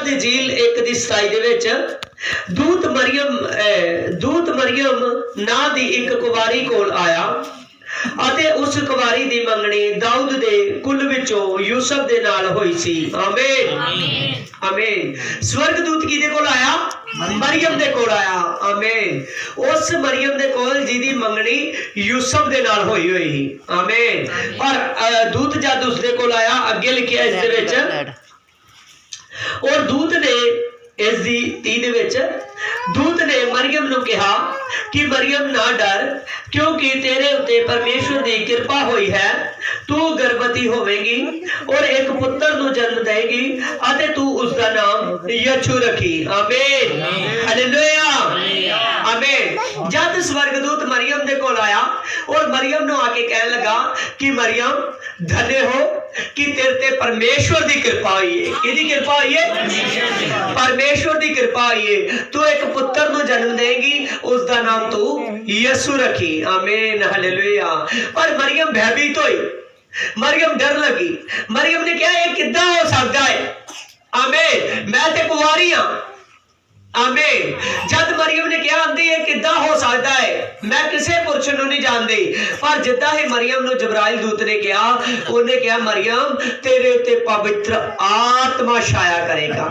दी झील 1:27 दे विच दूत मरियम ना दी एक कुवारी कोल आया अते उस कुवारी दी मंगनी दाऊद दे कुल विचों यूसुफ दे नाल होई सी। आमीन आमीन। स्वर्गदूत किदे कोल आया? मरियम दे कोल आया। आमीन। उस मरियम दे कोल जिहदी मंगनी यूसुफ दे नाल होई होई। आमीन। पर दूत जद उसदे कोल आया अगे लिखिया इस दे विच और दूत ने इस दी 30 दे विच दूत ने मरियम नूं कहा कि मरियम ना डर क्योंकि तेरे उत्ते परमेश्वर दी कृपा हुई है तू गर्भवती होवेगी और एक पुत्र नूं जन्म देगी अते तू उसका नाम यीशु रखी। आमीन हालेलुया आमीन। जब स्वर्गदूत मरियम दे कोल आया और मरियम नूं आके कहन लगा कि मरियम धन्य हो कि तेरे ते परमेश्वर दी कृपा हुई है। किहदी कृपा हुई है? परमेश्वर दी कृपा हुई है। तू एक पुत्र नूं जन्म देगी उसका नाम तू यीशु रखी। आमीन हालेलुया। पर मरियम भयभीत हुई, मरियम डर लगी। मरियम ने कहा ये किद्दां हो सकता है? आमीन। मैं ते कुंवारी हां। आमीन। जब मरियम ने कहा आंदी है किद्दां हो सकता है, मैं किसी पुरुष नूं नहीं जानती। पर जिद्दां ही मरियम नूं जबराइल दूत ने कहा उन्हें कहा मरियम तेरे उत्ते पवित्र आत्मा छाया करेगा।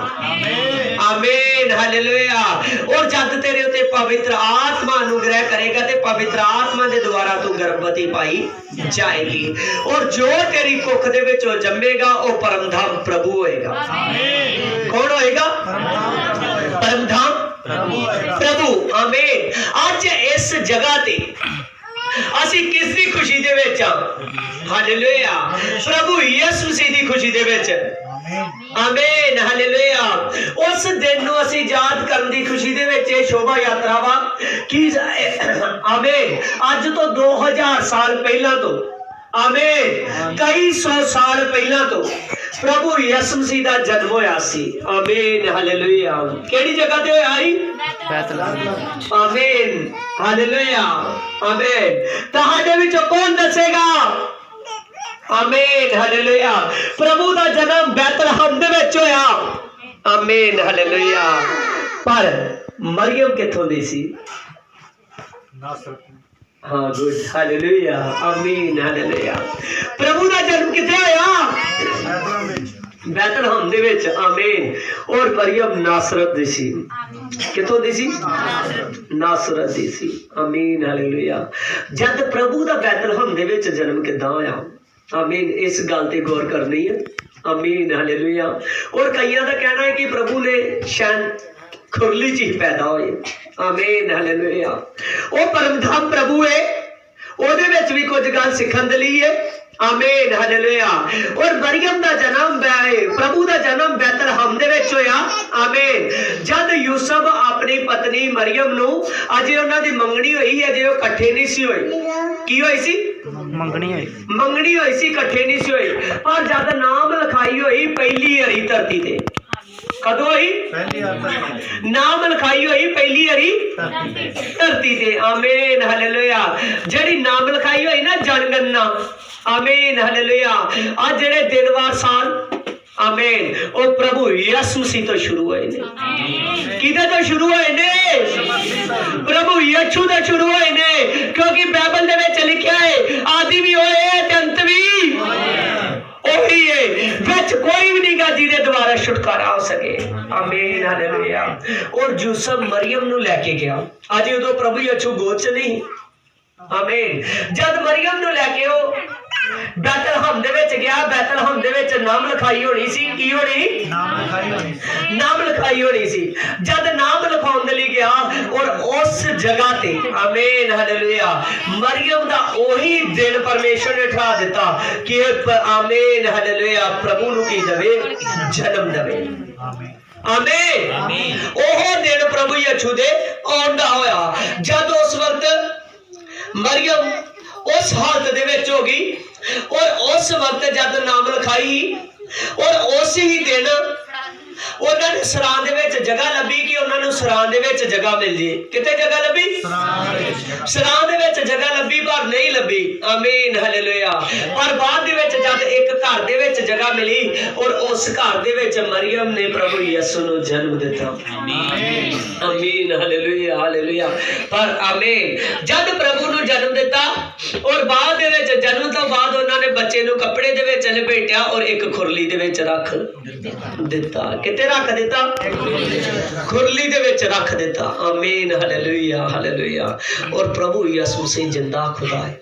आमीन हालेलुया। और जब तेरे उत्ते पवित्र आत्मा अनुग्रह करेगा ते पवित्र आत्मा दे द्वारा तू गर्भवती पाई जाएगी और जो तेरी कुख दे विच जम्मेगा वो परमधाम प्रभु होएगा। कौन होएगा? परमधाम प्रभु। आमीन। आज इस जगह ते असी किसदी खुशी दे विच हां? हालेलुया। प्रभु यीशु मसीह दी खुशी दे विच। आमीन हालेलुया। उस दिन नूं असी याद करन दी खुशी दे विच शोभा यात्रा वा कि आमीन अज तो 2000 साल पहला तो आमीन कई सौ साल पहला तो प्रभु यीशु मसीह दा जन्म होया सी। आमीन हालेलुया। केड़ी जगह ते होया ही? बैतलहम। आमीन हालेलुया आमीन। तुहाडे विच कौन दसेगा? आमीन हालेलुया। प्रभु दा जन्म बैतलहम दे विच होया। आमीन हालेलुया। पर मरियम किथों दी सी? हाँ गुड हालेलुया आमीन हालेलुया। प्रभु दा जन्म किथे होया? बैतलहम दे विच। आमीन। और मरियम नासरत दी सी। किथों दी सी? नासरत दी सी। आमीन हालेलुया। जद प्रभु दा बैतलहम दे विच जन्म किदां होया? आमीन इस गल ते गौर करनी है। आमीन हालेलुया। और कईयां दा कहना है कि प्रभु ने शायद खुरली च ही पैदा होए। आमीन हालेलुया। वो परमधाम प्रभु है ओदे विच भी कुछ गल सीखण दे लई है। आमीन हालेलुया। और मरियम दा जन्म प्रभु दा जन्म बैतलहम दे विच होया। आमीन। जद यूसुफ अपनी पत्नी मरियम नूं अजे उन्हां दी मंगनी होई अजे वो इकट्ठे नहीं सी होए। की होई सी? मंगनी होई सी, इकट्ठे नहीं सी होए। पर जद नाम लिखाई होई पहली हरी धरती ते। कदों होई? नाम लिखाई होई पहली हरी धरती ते। आमीन हालेलुया। जेड़ी नाम लिखाई होई ना जनगणना। आमीन हालेलुया। आज जेड़े दिनवार साल आमीन वो प्रभु यीशु मसीह तो शुरू होए ने। किदे तो शुरू होए ने? प्रभु यीशु तो शुरू होए ने। क्योंकि बाइबल दे विच लिखिया है आदि भी होए ते अंत भी ओही है। विच कोई भी नहीं गा जिहदे द्वारा छुटकारा हो सके। आमीन हालेलुया। और यूसुफ मरियम नूं लेके गया। अजे उदों प्रभु यीशु गोद च नहीं। आमीन। जद मरियम नूं लेके ओ बैतलहम दे विच गया। बैतलहम दे विच नाम लिखाई होनी सी। की होनी? नाम लिखाई होनी सी। जद नाम लिखाउण दे लई गया और उस जगह ते आमीन हालेलुया मरियम दा ओही दिन परमेश्वर ने ठा दिता कि आमीन हालेलुया प्रभु नूं की देवे? जन्म देवे। आमीन। ओह दिन प्रभु यीशु दे आउण दा होया। जद उस वक्त मरियम उस हालत दे विच हो गई और उस वक्त जब नाम लिखाई और उस ही दिन उन्होंने सरां दे विच ਵਿੱਚ ਜਗ੍ਹਾ ਲੱਭੀ ਕਿ ਉਹਨਾਂ ਨੂੰ ਸਰਾਂ ਦੇ ਵਿੱਚ ਜਗ੍ਹਾ ਮਿਲ ਜੇ। ਕਿੱਥੇ ਜਗ੍ਹਾ ਲੱਭੀ? ਸਰਾਂ ਦੇ ਵਿੱਚ ਜਗ੍ਹਾ ਲੱਭੀ, ਪਰ ਨਹੀਂ ਲੱਭੀ। ਆਮੀਨ ਹਾਲੇਲੂਇਆ। ਪਰ ਬਾਅਦ ਦੇ ਵਿੱਚ ਜਦ ਇੱਕ ਘਰ ਦੇ ਵਿੱਚ ਜਗ੍ਹਾ ਮਿਲੀ ਔਰ ਉਸ ਘਰ ਦੇ ਵਿੱਚ ਮਰੀਅਮ ਨੇ ਪ੍ਰਭੂ ਯਿਸੂ ਨੂੰ ਜਨਮ ਦਿੱਤਾ। ਆਮੀਨ ਹਾਲੇਲੂਇਆ ਹਾਲੇਲੂਇਆ। ਪਰ ਆਮੀਨ ਜਦ ਪ੍ਰਭੂ ਨੂੰ ਜਨਮ ਦਿੱਤਾ ਔਰ ਬਾਅਦ ਦੇ ਵਿੱਚ ਜਨਮ ਤੋਂ ਬਾਅਦ ਉਹਨਾਂ ਨੇ ਬੱਚੇ ਨੂੰ ਕੱਪੜੇ ਦੇ ਵਿੱਚ ਲਪੇਟਿਆ ਔਰ ਇੱਕ ਖੁਰਲੀ ਦੇ ਵਿੱਚ ਰੱਖ ਦਿੱਤਾ। ਕਿੱਥੇ ਰੱਖ ਦਿੱਤਾ? ਖੁਰਲੀ ਦੇ ਵਿੱਚ ਰੱਖ ਦਿੱਤਾ। ਆਮੀਨ ਹਾਲੇਲੂਇਆ ਹਾਲੇਲੂਇਆ। ਔਰ ਪ੍ਰਭੂ ਯਿਸੂ ਮਸੀਹ ਜਿੰਦਾ ਖੁਦਾ ਹੈ।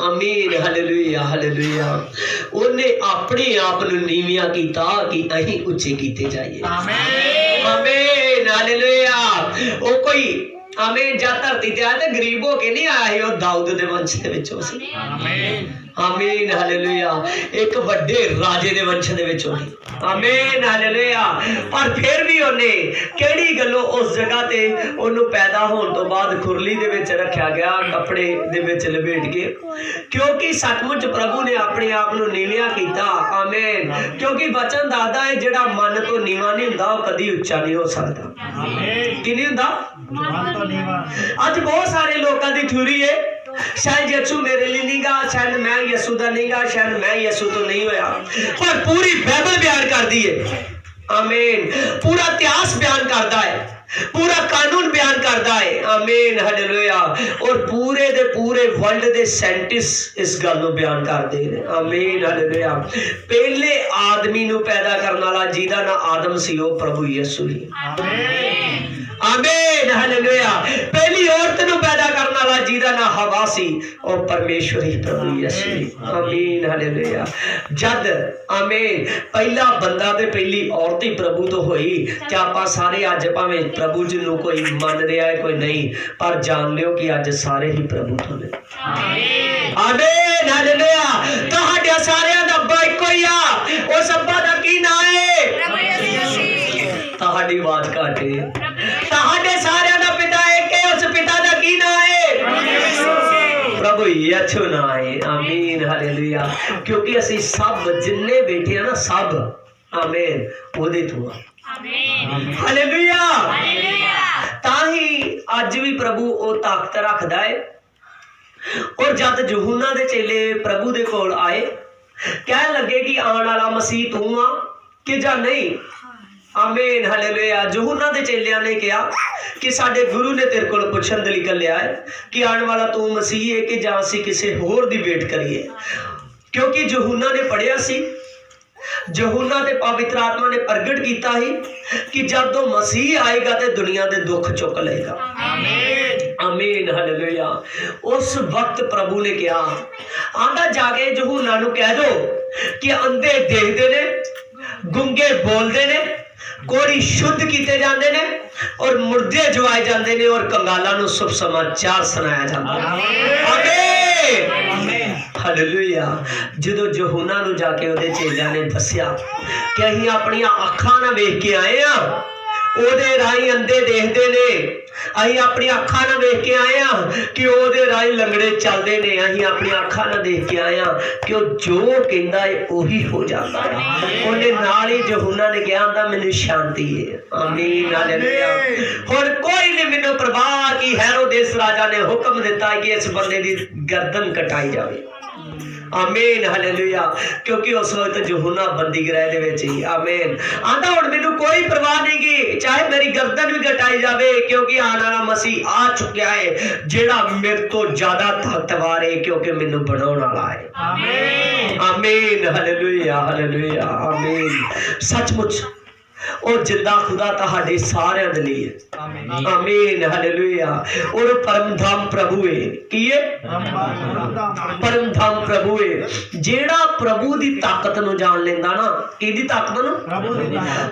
ਆਮੀਨ ਹਾਲੇਲੂਇਆ ਹਾਲੇਲੂਇਆ। ਉਹਨੇ ਆਪਣੇ ਆਪ ਨੂੰ ਨੀਵਿਆਂ ਕੀਤਾ ਕਿ ਅਸੀਂ ਉੱਚੇ ਕੀਤੇ ਜਾਈਏ। ਆਮੀਨ ਹਾਲੇਲੂਇਆ। ਉਹ ਕੋਈ ਆਮੀਨ ਜਦ ਧਰਤੀ ਤੇ ਆਇਆ ਤੇ ਗਰੀਬ ਹੋ ਕੇ ਨਹੀਂ ਆਇਆ ਸੀ, ਉਹ ਦਾਊਦ ਦੇ ਵੰਸ਼ ਦੇ ਵਿੱਚੋਂ ਸੀ। ਆਮੀਨ ਹਾਲੇਲੂਇਆ। ਇੱਕ ਵੱਡੇ ਰਾਜੇ ਦੇ ਵੰਸ਼ ਦੇ ਵਿੱਚੋਂ ਸੀ। ਆਮੀਨ ਹਾਲੇਲੂਇਆ। ਪਰ ਫਿਰ ਵੀ ਉਹਨੇ ਕਿਹੜੀ ਗੱਲੋਂ ਉਸ ਜਗ੍ਹਾ ਤੇ ਉਹਨੂੰ ਪੈਦਾ ਹੋਣ ਤੋਂ ਬਾਅਦ ਖੁਰਲੀ ਦੇ ਵਿੱਚ ਰੱਖਿਆ ਗਿਆ, ਕੱਪੜੇ ਦੇ ਵਿੱਚ ਲਪੇਟ ਕੇ, ਕਿਉਂਕਿ ਸੱਚਮੁੱਚ ਪ੍ਰਭੂ ਨੇ ਆਪਣੇ ਆਪ ਨੂੰ ਨੀਵਿਆਂ ਕੀਤਾ। ਆਮੀਨ। ਕਿਉਂਕਿ ਵਚਨ ਦੱਸਦਾ ਹੈ ਜਿਹੜਾ ਮਨ ਤੋਂ ਨੀਵਾਂ ਨਹੀਂ ਹੁੰਦਾ ਉਹ ਕਦੀ ਉੱਚਾ ਨਹੀਂ ਹੋ ਸਕਦਾ। ਕੀ ਨਹੀਂ ਹੁੰਦਾ? ਅੱਜ ਬਹੁਤ ਸਾਰੇ ਲੋਕਾਂ ਦੀ ਥਿਊਰੀ ਹੈ शायद यीशु मेरे लिए नहीं गा, शायद मैं यीशु का नहीं गा, शायद मैं यीशु तो नहीं होया। पर पूरी बाइबल बयान कर दी है। आमीन। पूरा इतिहास बयान करता है, पूरा कानून बयान करता है। आमीन हालेलुया। और पूरे दे पूरे वर्ल्ड दे साइंटिस्ट इस गल नूं बयान करते हैं। आमीन हालेलुया। पहले आदमी नूं पैदा करने वाला जिहदा नाम आदम सी वो प्रभु यीशु ही। आमीन हालेलुया। पहली औरत नूं पैदा करने वाला जिहदा नाम हवा सी और परमेश्वर ही प्रभु यीशु ही। आमीन हालेलुया। जद आमीन पहला बंदा ते पहली औरत ही प्रभु तो होई ते आपां सारे अज भावें प्रभु जी नूं कोई मन रहा है कोई नहीं, पर जान लियो कि अज सारे ही प्रभु तो ने। आमीन हालेलुया। तुहाडे सारियां दा अब्बा इक्को ही आ। उस अब्बा दा की नाम है? प्रभु यीशु। तुहाडी आवाज घट है। तुहाडे सारियां दा पिता एक है, उस पिता दा की नाम है? प्रभु यीशु नाम है। आमीन हालेलुया। क्योंकि असी सब जिन्ने बैठे हैं ना सब आमीन ओदे तो हालेलुया। ताही अज भी प्रभु ओ ताकत रखदा है। और जद यूहन्ना दे चेले प्रभु दे कोल आए कहन लगे कि आने वाला मसीह तू आ कि जां नहीं। आमीन हालेलुया। यूहन्ना दे चेलियां ने कहा कि साडे गुरु ने तेरे कोल पुछण दे लई घल्लिया है कि आने वाला तू मसीह है कि जां असीं किसी होर दी वेट करिए। क्योंकि यूहन्ना ने पढ़िया सी, यूहन्ना ते पवित्र आत्मा ने प्रगट कीता ही कि जब मसीह आएगा तो दुनिया दे दुख चुक लेगा। आमीन हालेलुया। उस वक्त प्रभु ने कहा आंदा जाके यूहन्ना नूं कह दो कि अंधे देखते ने, गुंगे बोलते ने, कोड़ी शुद्ध किए जाते ने और मुर्दे जवाए जाते ने और कंगालां नूं शुभ समाचार सुनाया जाता है। आमीन हालेलुया। जदों यूहन्ना नूं जाके उहदे चेलियां ने दस्सिया कि असीं अपणियां अखां नाल वेख के आए हां, ओहदे राही अंधे देखते ने, असीं अपनी अखां नाल वेख के आए हां कि ओहदे राही लंगड़े चलते ने, असीं अपनी अखां नाल देख के आए हां कि ओह जो कहंदा है ओही हो जाता है। उहने नाल ही यूहन्ना ने कहा आंदा मैनूं शांति है। आमीन हालेलुया। हुण कोई नहीं मैनूं परवाह कि हेरोदेस राजा ने हुक्म दिता है कि इस बंदे दी गर्दन कटाई जाए। आमीन हालेलुया। क्योंकि उस वक्त यूहन्ना बंदी गृह दे विच ही। आमीन। आंदा हुण मैनूं कोई परवाह नहीं की चाहे मेरी गर्दन भी कटाई जाए, क्योंकि आने वाला मसीह आ चुका है जेड़ा मेरे तो ज्यादा ताकतवर है, क्योंकि मैनूं बनाउण वाला है। आमीन आमीन हालेलुया हालेलुया। आमीन। सचमुच और जिंदा खुदा तुहाडे सारियां दे लिए। आमीन हालेलुया। और परमधाम प्रभु है की है? परमधाम प्रभु है जेड़ा प्रभु दी ताकत नूं जान लेंदा ना। की दी ताकत नूं?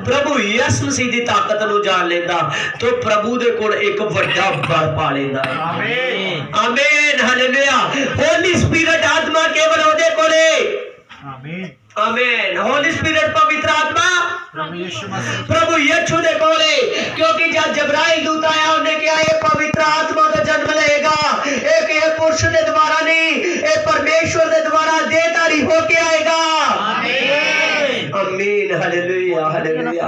प्रभु यीशु मसीह दी ताकत नूं जान लेंदा तो प्रभु दे कोल एक वड्डा बल पा लेंदा है। आमीन आमीन हालेलुया। होली स्पिरिट आत्मा केवल ओदे कोले। आमीन आमीन। होली स्पिरिट पवित्र आत्मा प्रभु यीशु दे कोले। क्योंकि जब जबराइल दूत आया उन्हें कहा ये पवित्र आत्मा का जन्म लेगा, एक ये पुरुष के द्वारा नहीं, ये परमेश्वर के द्वारा देहधारी होके आएगा। आमीन आमीन हालेलुया हालेलुया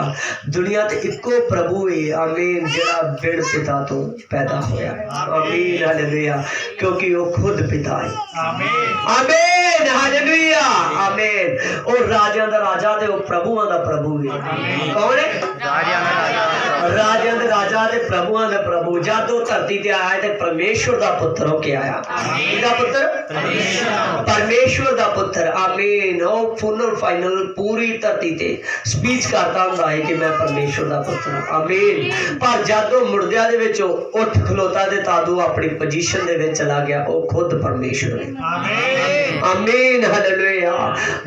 दुनिया ते इक्को प्रभु है आमीन जेड़ा बिन पिता तो पैदा होया आमीन हालेलुया क्योंकि वो खुद पिता है आमीन आमीन हालेलुया आमीन और राजा दा राजा ते वो प्रभुआं दा प्रभु है कौन है राजा दे राजा ते प्रभुआं दे प्रभु जब वो धरती ते आया ते परमेश्वर दा पुत्र होके आया किदा पुत्र परमेश्वर दा पुत्र आमीन ओ फुल फाइनल पूरी धरती ते स्पीच करता हुंदा है कि मैं परमेश्वर दा पुत्र हां आमीन पर जदों मुर्दियां दे विच उठ खलोता ते तादू अपनी पोजीशन दे विच चला गया ओ खुद परमेश्वर है आमीन आमीन हालेलुया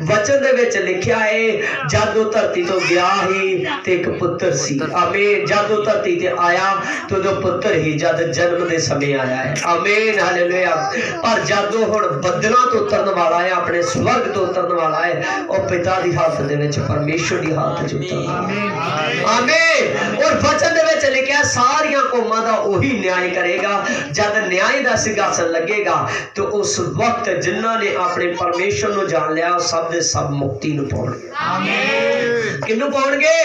वचन दे विच लिखिया है जदों धरती तो गया ही ते एक पुत्र सी आमीन जदों धरती ते आया तो जो पुत्र ही जद जन्म दे समय आया है आमीन हालेलुया पर जदों हुण बदलां तो उतरन वाला है अपने स्वर्ग तो उतरन वाला है और पिता दी हालत दे विच परमेश्वर दी हालत च उतरना आमीन और वचन दे विच लिखिया सारियां कौमां दा ओही न्याय करेगा जद न्याय दा सिंहासन लगेगा तो उस वक्त जिन्हां ने अपने परमेश्वर नु जान लिया सब दे सब मुक्ति नु पाउणगे आमीन किन्नू पाउणगे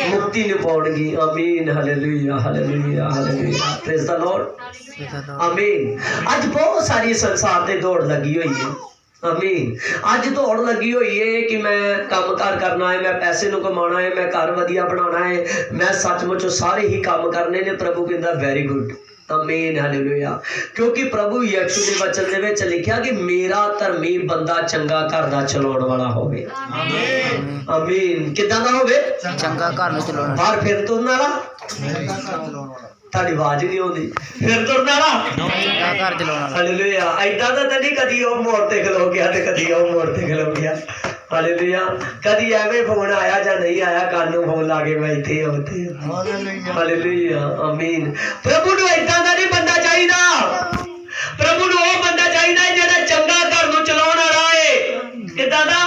मुक्ति नु पाउणगे आमीन hallelujah hallelujah hallelujah praise the Lord आमीन आज बहुत सारी संसार ते दौड़ लगी हुई है आमीन आज दौड़ लगी हुई है कि मैं काम कार करना है मैं पैसे नु कमाना है मैं घर वधिया बनाना है मैं सचमुच सारे ही काम करने ने प्रभु कहंदा वेरी गुड आमीन हालेलुया क्योंकि प्रभु यीशु दे वचन दे विच लिखिया कि मेरा धर्मी बंदा चंगा घर दा चलाउण वाला होवे आमीन आमीन किदां दा होवे चंगा घर नु चलाउण बाहर फिर तुरन वाला ताड़ी आवाज नहीं आउंदी फिर तुरन वाला चंगा घर चलाउण वाला हालेलुया ऐदा दा तां नहीं कदी ओ मोड़ ते खलो गया ते कदी ओ मोड़ ते खलो गया हालेलुया कदी एवें फोन आया जां नहीं आया कान नूं फोन ला के मैं इत्थे होते हालेलुया आमीन प्रभु नु ऐदा दा नहीं बंदा चाहिदा प्रभु नु ओ बंदा चाहिदा जेड़ा चंगा घर नु चलाउण वाला है किदां दा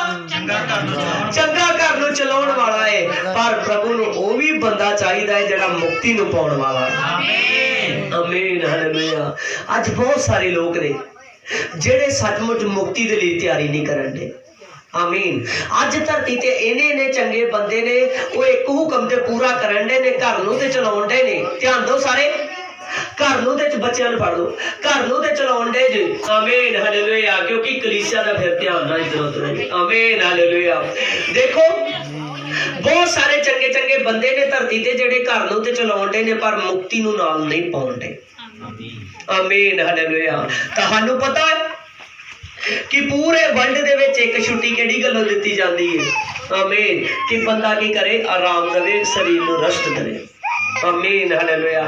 चंगा घर नु चलाउण वाला है पर प्रभु नु ओ भी बंदा चाहिदा है जेड़ा मुक्ति नु पाउण वाला है आमीन आमीन हालेलुया आज बहुत सारे लोग ने जेड़े सचमुच मुक्ति दे लई तैयारी नहीं करन दे आमीन अज धरती ते इन्ने चंगे बंदे ने वो एक हुक्म ते पूरा करन दे ने घर नूं ते चलाउण दे ने ध्यान दो सारे घर नूं ते बच्चियां नूं पढ़ दो घर नूं ते चलाउण दे जी आमीन हालेलुया क्योंकि कलीसिया दा फिर ध्यान ना इधर उधर आमीन हालेलुया देखो बहुत सारे चंगे चंगे बंदे ने धरती ते जेड़े घर नूं ते चलाउण दे ने पर मुक्ति नूं नाल नहीं पाउण दे आमीन हालेलुया तुहानूं पता है कि पूरे वर्ल्ड दे विच एक छुट्टी केड़ी गल्लों दित्ती जांदी है आमीन कि बंदा की करे आराम करे शरीर नूं रेस्ट करे आमीन हालेलुया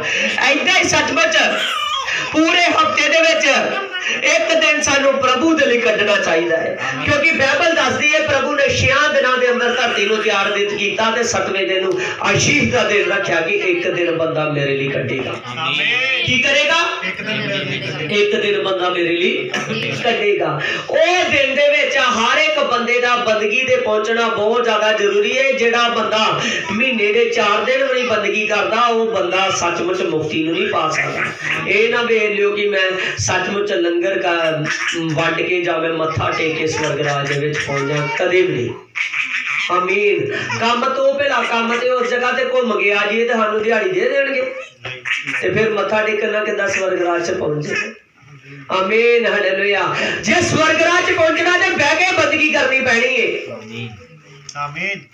ऐदा ही सचमुच पूरे हफ्ते दे विच एक दिन सानू प्रभु दे लई कढना चाहिदा है क्योंकि बाइबल दसदी है प्रभु ने 6 दिनों दे अंदर धरती नूं तैयार कीता ते 7वें दिन आशीष दा दिन रखिया कि एक दिन बंदा मेरे लिए कढेगा आमीन की करेगा एक दिन बंदा मेरे लिए कढेगा ओ दिन दे विच हर एक बंदे दा बंदगी दे पहुंचना बहुत ज्यादा जरूरी है जेड़ा बंदा महीने दे 4 दिन भी बंदगी करदा वो बंदा सचमुच मुक्ति नूं नहीं पा सकदा ए ना वेख लियो कि मैं सचमुच लंगर का वंड के जा मैं मत्था टेक के स्वर्गराज दे विच पहुंच जा कदे भी नहीं आमीन काम तो पहला काम ते उस जगह ते घूम के आ जाइए ते सानू दिहाड़ी दे देणगे ते फिर मत्था टेकना किदा स्वर्गराज च पहुंचे आमीन हालेलुया जे स्वर्गराज च पहुंचना ते बैठ के बंदगी करनी पैनी है आमीन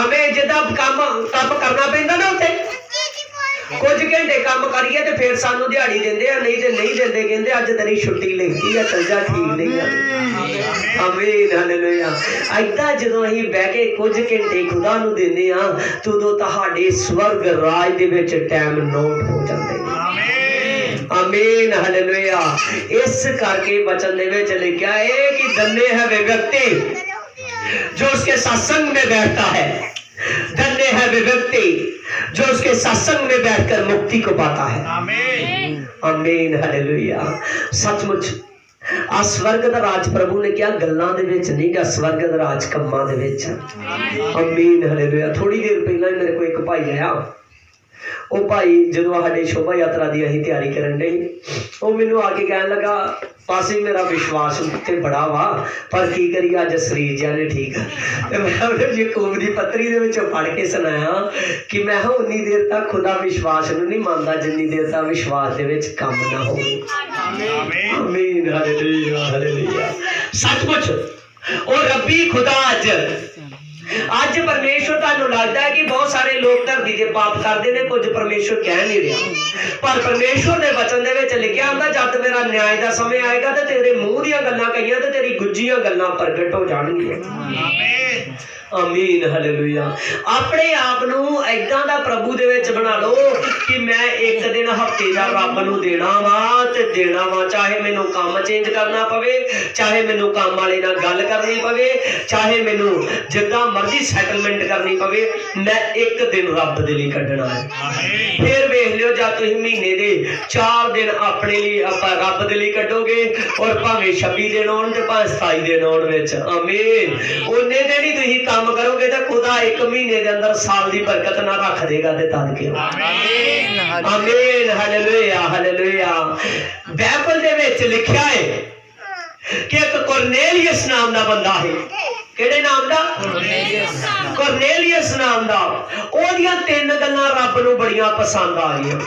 आमीन जिदा काम तप करना पैंदा ना उत्थे कुछ घंटे काम करिए तो फिर सानू दिहाड़ी देंदे आ नहीं ते नहीं देंदे कहंदे अज तेरी छुट्टी लिखती है चल जा ठीक नहीं है आमीन हालेलुया ऐदा जदों असीं बैठ के कुछ घंटे खुदा नू दिंदे आ तदों तुहाडे स्वर्ग राज दे विच टाइम नोट हो जांदे आमीन आमीन हालेलुया इस करके वचन दे विच लिखिया है कि धन्य है वे व्यक्ति जो उसके सत्संग में बैठता है धन्य है वे व्यक्ति जो उसके सत्संग में बैठकर मुक्ति को पाता है आमीन आमीन हालेलुया सचमुच आ स्वर्ग दा राज प्रभु ने क्या गल्लां दे विच नहीं गा स्वर्ग दा राज कम्मां दे विच आमीन हालेलुया थोड़ी देर पहला मेरे को एक भाई आया वो भाई जो साढ़े शोभा यात्रा की अं तैयारी करन डे वो मैनू आके कह लगा पासे मेरा विश्वास उत्ते बड़ा वा पर की करिए अज शरीर जिहा नहीं ठीक मैं याकूब की पत्री पढ़ के सुनाया कि मैं उन्नी देर तक खुदा विश्वास नहीं मानता जिन्नी देर तक विश्वास के काम ना हो। आमीन हालेलुया हालेलुया। सचमुच और रब्बी खुदा अज परमेश्वर तुहानू लगता है कि बहुत सारे लोग धरती से पाप करते हैं कुछ परमेश्वर कह नहीं रहा पर परमेश्वर के वचन के लिखा होंगे जब मेरा न्याय का समय आएगा तो तेरे मुंह दियां गल्लां कईयां ते तेरी गुज्जियां गल्लां प्रगट हो जाणगियां। आमीन हालेलुया। अपने आप नू ऐदां दा प्रभु दे विच बना लो कि मैं एक दिन हफ्ते दा रब नू देना वा ते देना वा चाहे मैनू काम चेंज करना पवे चाहे मैनू काम वाले नाल गल करनी पवे चाहे मैनू जिद्दां मर्जी सैटलमेंट करनी पवे मैं एक दिन रब दे लई कड्ढना है। फिर वेख लियो जब तुसीं महीने दे 4 दिन अपने लिए रब दे लई कड्ढोगे और भावें 26 दिन आउण ते भावें 27 दिन आउण विच आमीन उन्ने दिन ही तुसीं काम करोगे तो खुदा एक महीने के अंदर साल की बरकत ना रख देगा ते तद के आमीन हालेलुया हालेलुया। बाइबल दे विच लिखिया है कि एक कुरनेलियस नाम दा बंदा है किहड़े नाम दा कुरनेलियस नाम दा ओदियां 3 गल्लां रब नूं बड़ियां पसंद आ गईयां।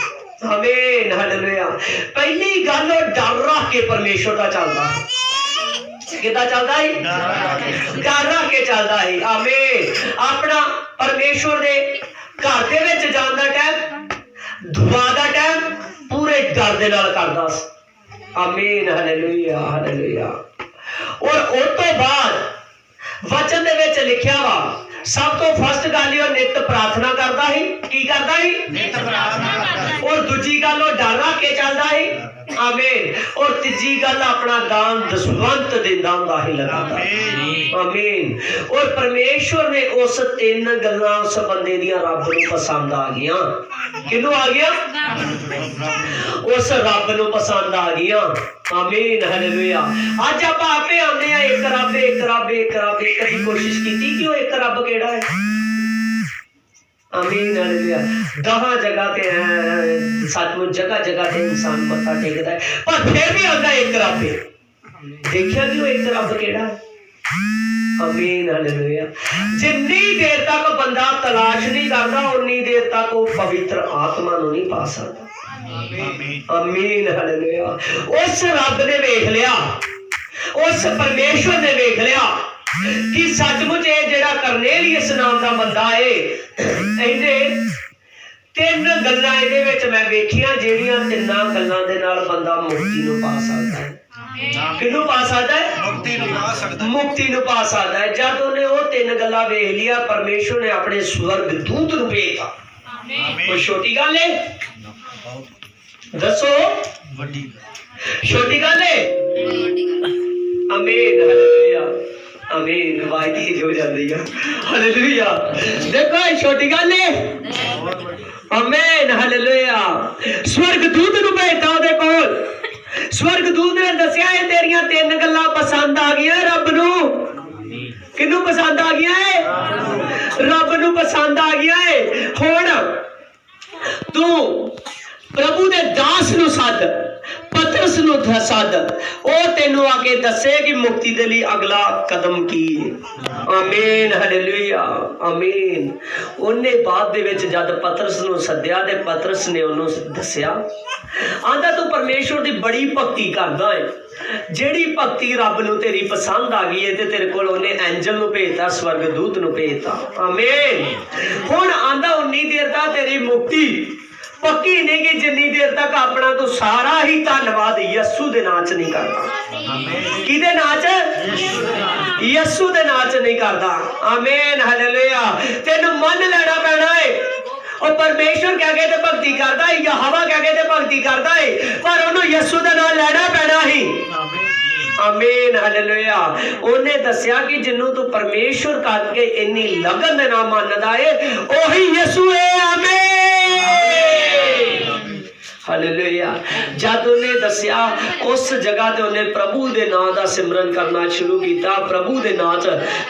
आमीन हालेलुया। पहली गल डर रख के परमेश्वर दा चलदा है किदा चलदा है डर रख के चलदा है। आमीन अपना परमेश्वर दे घर दे विच जाण दा टाइम दुआ दा टाइम पूरे डर दे नाल करदा सी। आमीन हालेलुया हालेलुया। और उस तो बाद वचन दे विच लिखिया वा सब तो फर्स्ट गल ही नित प्रार्थना करता है की करता है नित प्रार्थना करता है और दूजी गल डर रख के चलता है। आमीन और तीजी गल अपना दान दसवंत देंदा हुंदा है लगातार। आमीन और परमेश्वर ने उस 3 गल्लां उस बंदे दियां रब नूं पसंद आ गईयां। किनू आ गया उस रब नूं पसंद आ गईयां। आमीन हालेलुया। अज आप आपे आंदे आ एक रब एक रब एक रब कभी कोशिश कीती कि वो एक रब केड़ा है। आमीन हालेलुया। 10 जगह पे सचमुच जगह जगह पे इंसान मत्था टेकदा है पर फिर भी आंदा एक रब है। देखिया कि वो एक रब केड़ा है। आमीन हालेलुया। जिन्नी देर तक बंदा तलाश नहीं करता उन्नी देर तक वो पवित्र आत्मा नूं नहीं पा सकता। आमीन हालेलुया। उस रब ने वेख लिया उस परमेश्वर ने वेख लिया कि सचमुच ये जेड़ा कुरनेलियस नाम दा बंदा है इहदे 3 गल्लां इहदे विच मैं वेखियां जेड़ियां 3 गल्लां दे नाल बंदा मुक्ति नूं पा सकदा है। किनू पा सकदा है मुक्ति नूं पा सकदा है। जद उन्हें वो 3 गल्लां वेख लिया परमेश्वर ने अपने स्वर्ग दूत नूं भेजा। कोई छोटी गल है दसो वड्डी छोटी गल है। आमीन हालेलुया आमीन वाह तेज हो जाती है हालेलुया। देखो छोटी गल है। आमीन हालेलुया। स्वर्गदूत नूं भेजता ओदे कोल स्वर्गदूत ने दसिया है तेरियां 3 गल्लां पसंद आ गईयां रब नूं। किनू पसंद आ गईयां है रब नूं पसंद आ गईयां है। हुण तू प्रभु दे दास नूं सद पतरस नूं सद ओ तेनू आके दसे कि मुक्ति दे लई अगला कदम की है। आमीन हालेलुया आमीन। उन्ने बाद दे विच जद पतरस नूं सद्या ते पतरस ने ओनू दसिया आंदा तू परमेश्वर दी बड़ी भगती करदा है जेड़ी भगती रब नूं तेरी पसंद आ गई है ते तेरे कोल ओने एंजल नूं भेजता स्वर्गदूत नूं भेजता। आमीन। हुण आंदा उन्नी देर तक तेरी मुक्ति पक्की नहीं कि जिन्नी देर तक अपना तू सारा ही धन्नवाद यस्सु दे नाम च नहीं करता। किदे नाम च यस्सु दे नाम च नहीं करता। आमीन हालेलुया। तेनू मन लेना पैना है और परमेश्वर क्या कहते भक्ति करता है यहोवा क्या कहते भक्ति करता है पर उन्होंने यस्सु दा नाम लेना पैना ही। आमीन हालेलुया। उन्हें दसिया कि जिन्नू तू परमेश्वर करके इन्नी लगन दे नाम मानदा है ओही यीशु है। आमीन हालेलुया। जब उन्हें दसिया उस जगह ते उन्हें प्रभु दे नाम दा सिमरन करना शुरू किया। प्रभु दे नाम च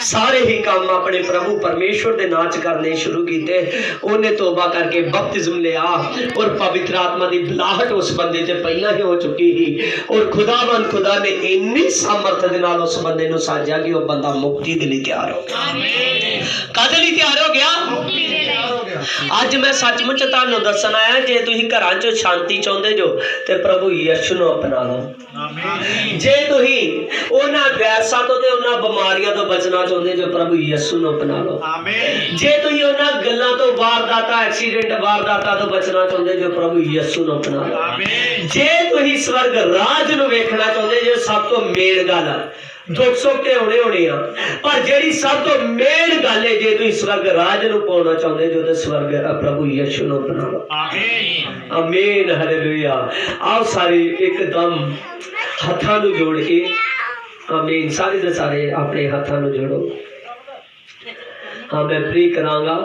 सारे ही काम अपने प्रभु परमेश्वर दे नाम च करने शुरू किए। उन्हें तौबा करके बपतिस्म लिया और पवित्र आत्मा की बुलाहट उस बंदे ते पहला ही हो चुकी ही और खुदा ने इन्नी सामर्थ दे नाल उस बंदे नूं साझा कि वह बंदा मुक्ति दे लई तैयार हो गया। कादे लई तैयार हो गया? अज मैं सचमुच तुहानूं दस्सण आया, जे तुसीं घरां चों शांति चाहुंदे जो ते प्रभु यीशु नूं अपना लो। जे तुसीं उन्हां वैरसां तो ते उन्हां बीमारियां तो बचना चाहुंदे जो प्रभु यीशु नूं अपना लो। जे तुसीं उन्हां गल्लां तो वारदातां एक्सीडेंट वारदातां तो बचना चाहुंदे जो प्रभु यीशु नूं अपना लो। जे तुसीं स्वर्ग राज नूं वेखना चाहुंदे जो सब तो मेन गल दुख सुख ते होने आ, पर जेड़ी सब तो मेन गल है जे तुसीं स्वर्ग राज नूं पाउणा चाहुंदे जो ते स्वर्ग प्रभु यीशु नूं अपना लो। आमीन आमीन हालेलुया। आओ सारे एकदम हत्थां नूं जोड़ के आमीन सारे दे सारे अपने हत्थां नूं जोड़ो। हाँ मैं प्रे करांगा।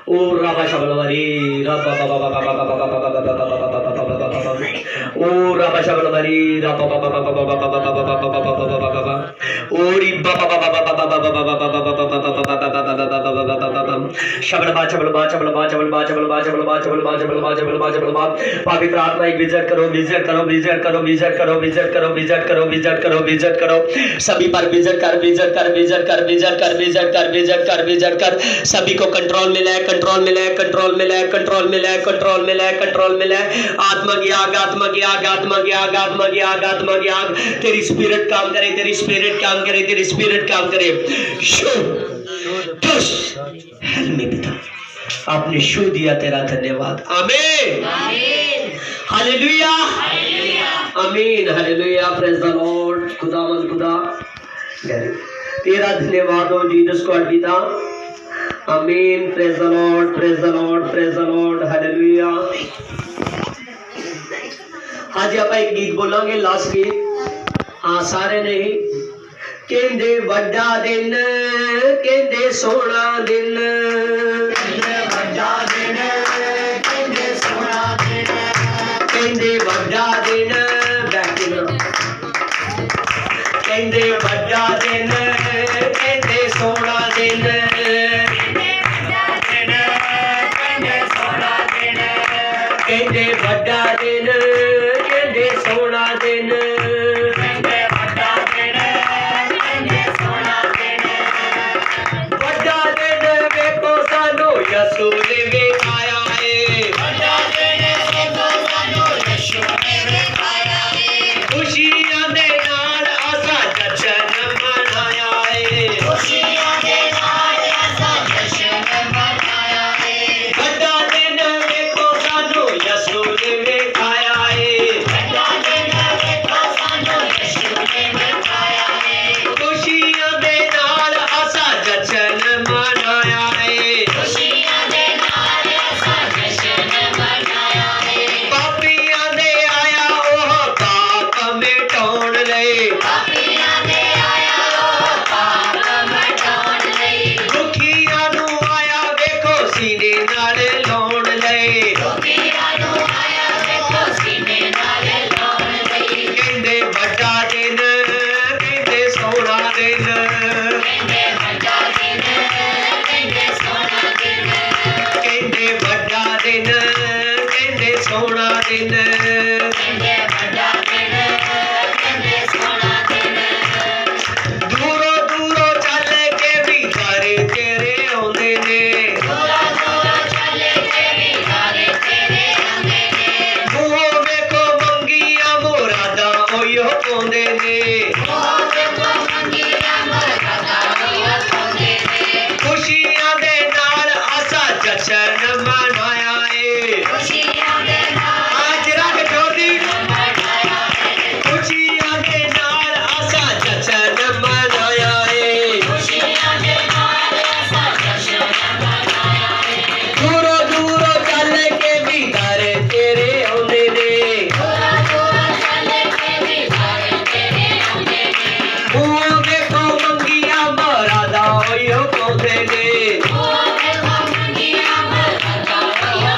ओ राबा शबलवरी राबा बाबा बाबा बाबा बाबा बाबा बाबा ओ राबा शबलवरी राबा बाबा बाबा बाबा बाबा बाबा बाबा ओरी बाबा बाबा बाबा बाबा बाबा शबलबा शबलबा शबलबा शबलबा शबलबा शबलबा शबलबा शबलबा शबलबा शबलबा पवित्र आत्मा एक विजिट करो विजिट करो विजिट करो विजिट करो विजिट करो विजिट करो विजिट करो विजिट करो सभी पर विजिट कर विजिट कर विजिट कर विजिट कर विजिट कर विजिट कर विजिट कर सभी को कंट्रोल मिला है कंट्रोल मिला है कंट्रोल मिला है कंट्रोल मिला है कंट्रोल मिला है कंट्रोल मिला है। आत्मा की आग आत्मा की आग आत्मा की आग आत्मा की आग आत्मा की आग तेरी स्पिरिट काम करे तेरी स्पिरिट काम करे तेरी स्पिरिट काम करे। हेल पिता आपने शो दिया तेरा धन्यवाद। आमीन हालेलुया आमीन हालेलुया प्रेज द लॉर्ड। खुदावंद खुदा तेरा धन्यवाद हो जीसस गॉड पिता। आमीन praise the Lord praise the Lord praise the Lord hallelujah. आज आप एक गीत बोलेंगे लास्ट गीत। हाँ सारे नहीं कहंदे वड्डा दिन कहंदे सोना दिन वड्डा दिन कहंदे सोना दिन कहंदे वड्डा दिन कहंदे वड्डा दिन कहंदे सोना दिन कहंदे वड्डा दिन कहंदे सोना दिन कहंदे वड्डा दिन कहंदे सोना दिन वड्डा दिन वेखो सानू यसू ने वेखाया है वड्डा दिन वेखो सानू यसू ने वेखाया है खुशियां दे नाल असा जश्न मनाया है खुशियां दे नाल असा जश्न मनाया है वड्डा दिन वेखो सानू यसू ने वेखाया है वड्डा दिन वेखो सानू यसू ने वेखाया है खुशियां दे नाल असा जश्न मनाया है खुशियां दे नाल असा जश्न मनाया है पापियां दे आया ओह पाप मिटाउण लई पापियां दे आया ओह पाप मिटाउण लई दुखियां नू आया वेखो सीने नाल लाउण लई दुखियां नू आया वेखो सीने नाल लाउण लई कहंदे वड्डा दिन कहंदे सोना दिन कहंदे वड्डा दिन कहंदे सोना दिन कहंदे वड्डा दिन कहंदे सोना दिन कहंदे वड्डा दिन कहंदे सोना दिन दूरों दूरों चल के भी घरे तेरे आउंदे ने दूरों दूरों चल के भी घरे तेरे आउंदे ने मूंहों वेखो मंगियां मुरादां ओयो पाउंदे ने मूंहों वेखो मंगियां मुरादां ओयो पाउंदे ने खुशियां दे नाल असा जश्न मनाया है खुशियां दे नाल आज रख जोड़ी मनाया है खुशियां दे नाल असा जश्न मनाया है खुशियां दे नाल असा जश्न मनाया है दूरों दूरों चल के भी घरे तेरे आउंदे ने दूरों दूरों चल के भी घरे तेरे आउंदे ने मूंहों वेखो मंगियां मुरादां ओयो पाउंदे ने मूंहों वेखो मंगियां मुरादां ओयो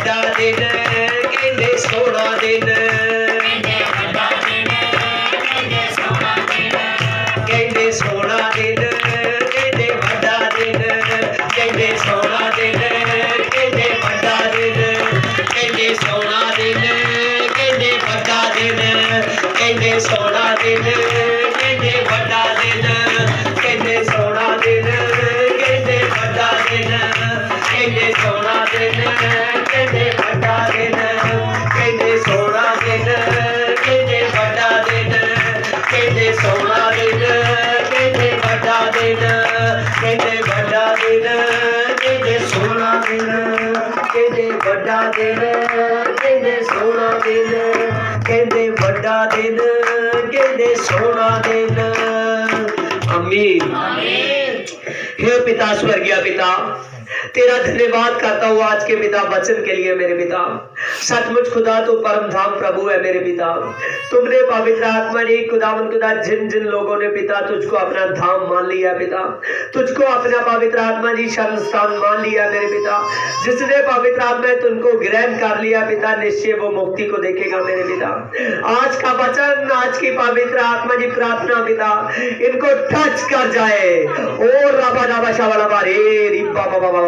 ਵੱਡਾ ਦਿਨ ਕਹਿੰਦੇ ਸੋਹਣਾ ਦਿਨ ਕਹਿੰਦੇ ਸੋਹਣਾ ਦਿਨ ਕਹਿੰਦੇ ਵੱਡਾ ਦਿਨ ਕਹਿੰਦੇ ਸੋਹਣਾ ਦਿਨ ਕਹਿੰਦੇ ਵੱਡਾ ਦਿਨ ਕਹਿੰਦੇ ਸੋਹਣਾ ਦਿਨ ਕਹਿੰਦੇ ਵੱਡਾ ਦਿਨ ਕਹਿੰਦੇ ਸੋਹਣਾ ਦਿਨ ਕਹਿੰਦੇ ਵੱਡਾ ਦਿਨ ਕਹਿੰਦੇ ਸੋਹਣਾ ਦਿਨ ਕਹਿੰਦੇ ਵੱਡਾ ਦਿਨ ਕਹਿੰਦੇ ਸੋਹਣਾ ਦਿਨ ਕਹਿੰਦੇ ਵੱਡਾ ਦਿਨ ਕਹਿੰਦੇ ਸੋਹਣਾ ਦਿਨ ਕਹਿੰਦੇ ਵੱਡਾ ਦਿਨ ਕਹਿੰਦੇ ਸੋਹਣਾ ਦਿਨ ਕਹਿੰਦੇ ਵੱਡਾ ਦਿਨ ਕਹਿੰਦੇ ਵੱਡਾ ਦਿਨ ਕਹਿੰਦੇ ਸੋਹਣਾ ਦਿਨ ਕਹਿੰਦੇ ਵੱਡਾ ਦਿਨ ਕਹਿੰਦੇ ਸੋਹਣਾ ਦਿਨ ਕਹਿੰਦੇ ਵੱਡਾ ਦਿਨ ਕਹਿੰਦੇ ਸੋਹਣਾ ਦਿਨ आमीन हे पिता स्वर्गीय पिता तेरा धन्यवाद करता हूँ आज के पिता वचन के लिए मेरे पिता सचमुच खुदा तो परम धाम प्रभु है मेरे पिता तुमने पवित्र आत्मा ने खुदावन खुदा जिन जिन लोगों ने पिता तुझको अपना धाम मान लिया पिता तुझको अपना पवित्र आत्मा जी शरण स्थान मान लिया मेरे पिता जिसने पवित्र आत्मा तुमको ग्रहण कर लिया पिता निश्चय वो मुक्ति को देखेगा मेरे पिता आज का वचन आज की पवित्र आत्मा जी प्रार्थना पिता इनको टच कर जाए और रबा रबा शाबा रे रिबा बाबा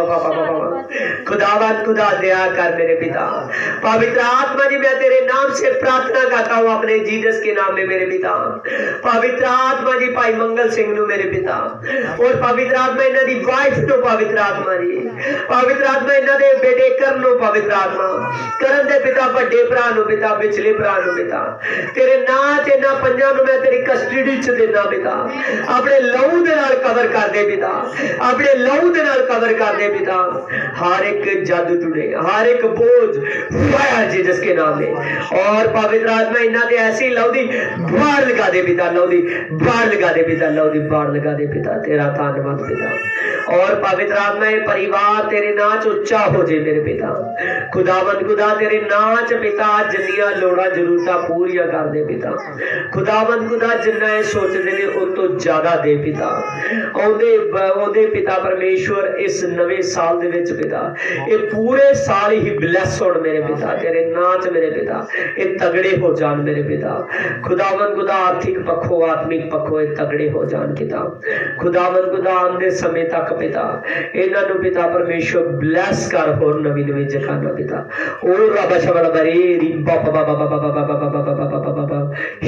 खुदावन खुदा दया कर मेरे पिता पवित्र आत्मा जी मैं तेरे नाम से प्रार्थना करता हूँ अपने जीसस के नाम में मेरे पिता पवित्र आत्मा जी भाई मंगल सिंह नु मेरे पिता और पवित्र आत्मा इन्हां दी वाइफ नु पवित्र आत्मा जी पवित्र आत्मा इन्हां दे बेटे करण नु पवित्र आत्मा करण दे पिता बड़े भरा नु पिता पिछले भरा नु पिता तेरे नाम च इन्हां पंजां नु मैं तेरी कस्टडी च देना पिता अपने लहू दे नाल कवर कर दे पिता अपने लहू दे नाल कवर कर दे पिता हर एक जादू टुटे हर एक बोझ फायर जीसस के नाम में और पवित्र आत्मा इन्हां दे ऐसी लहू दी बाढ़ लगा दे पिता लहू दी बाढ़ लगा दे पिता लहू दी बाढ़ लगा दे पिता तेरा धन्यवाद पिता और पवित्र आत्मा ये परिवार तेरे नाच उच्चा हो जाए मेरे पिता खुदावन खुदा तेरे नाच पिता जिन्नियां लोड़ा जरूरतां पूरियां कर दे पिता खुदावन खुदा जिन्ना ये सोचदे ने उस तो ज्यादा दे पिता औंदे पिता परमेश्वर इस नवे साल दे विच पिता ये पूरे साल ही ब्लेस होण मेरे पिता तेरे नाच मेरे पिता ये तगड़े हो जान मेरे पिता खुदावन खुदा आर्थिक पक्षों आत्मिक पक्षों तगड़े हो जान पिता खुदावन खुदा आंदे समय तक पिता इन्हां नूं पिता परमेश्वर ब्लेस कर होर नवी नवी जगह पिता ओ रब शबड़ बरे रिबा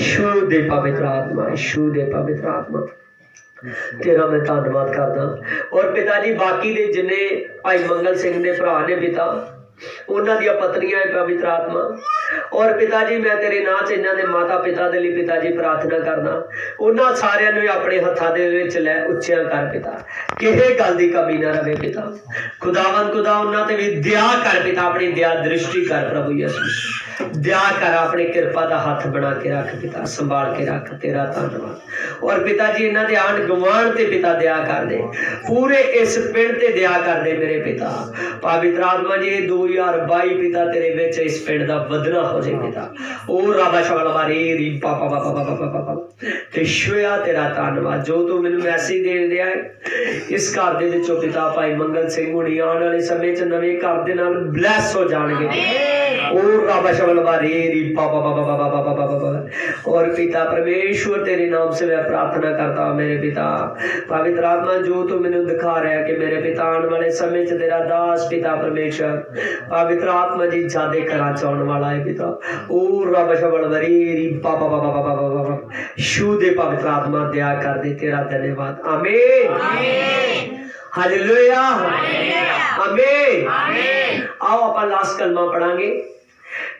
शु दे पवित्र आत्मा शु दे पवित्र आत्मा तेरा मैं धन्यवाद करदा और पिताजी बाकी दे जिन्ने भाई मंगल सिंह दे भरा ने पिता उन्हां दी पत्नियां पवित्र आत्मा और पिताजी मैं तेरे नाम च इन्हां दे माता पिता दे लई पिताजी प्रार्थना करना उन्हां सारियां नूं अपने हत्थां दे विच लै उच्चियां कर पिता किहे गल दी कमी ना रहे पिता खुदावन खुदा उन्हां ते भी दया कर पिता अपनी दया दृष्टि कर प्रभु यीशु दया कर अपने कृपा दा हाथ बना के रख पिता संभाल के रख तेरा धन्यवाद और पिताजी इन्हां दे आंढ गुआंढ ते पिता दया कर दे पूरे इस पिंड ते दया कर दे मेरे पिता पवित्र आत्मा जी 2022 पिता तेरे विच इस पिंड दा वधना हो जाए पिता ओ राबा शबल मारे री पापा पापा पापा ते शुया तेरा धन्यवाद जो तू मैनू मैसेज दे दिया इस घर दे विचों पिता भाई मंगल सिंह हुणी आने वाले समय च नवे घर दे नाल ब्लेस हो जाणगे ओ राबा शबल मारे री पापा पापा पापा पापा और पिता परमेश्वर तेरे नाम से मैं प्रार्थना करता हूं मेरे पिता पवित्र आत्मा जो तू मैनू दिखा रहा है कि मेरे पिता आने वाले समय च तेरा दास पिता परमेश्वर पवित्र आत्मा जी जादे करा चाहने वाला है पिता ओ रब शबल वरी पापा पापा पापा पापा शु दे पवित्र आत्मा दया कर दे तेरा धन्यवाद आमीन हालेलुया आमीन आओ अपन लास्ट कलमा पढ़ांगे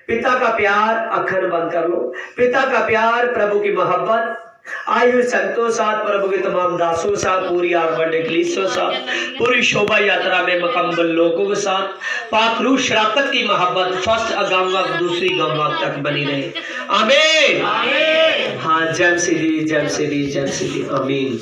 पिता का प्यार अखर बंद कर लो पिता का प्यार प्रभु की मोहब्बत आई हुई संतों साथ प्रभु के तमाम दासों साथ पूरी आर्मंड कलीसियों साथ पूरी शोभा यात्रा में मुकम्मल लोगों के साथ पाकरू शराकत की मोहब्बत फर्स्ट अगाम वक्त दूसरी गम वक्त तक बनी रहे आमीन हाँ जय श्री आमीन।